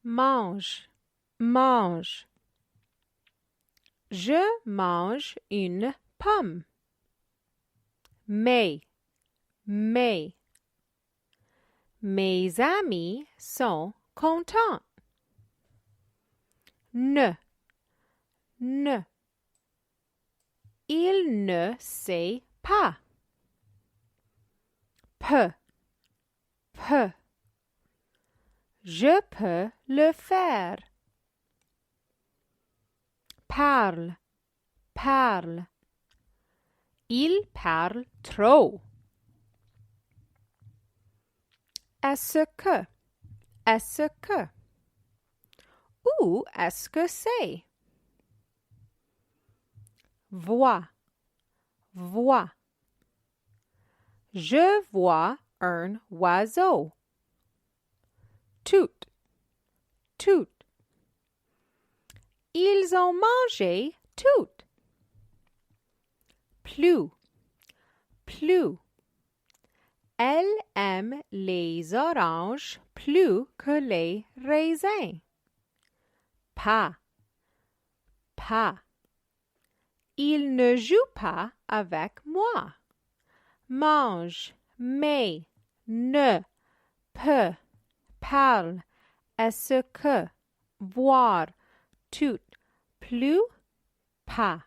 mange, mange. Je mange une pomme. Mais. Mes amis sont contents. Ne. Il ne sait pas. Peux. Je peux le faire. Parle. Il parle trop. Est-ce que? Où est-ce que c'est? Vois. Je vois un oiseau. Tout. Ils ont mangé tout. Plus. Elle aime les oranges plus que les raisins. Pas. Il ne joue pas avec moi. Mange, mais, ne, peut, parle, est-ce que, voir, tout, plus, pas.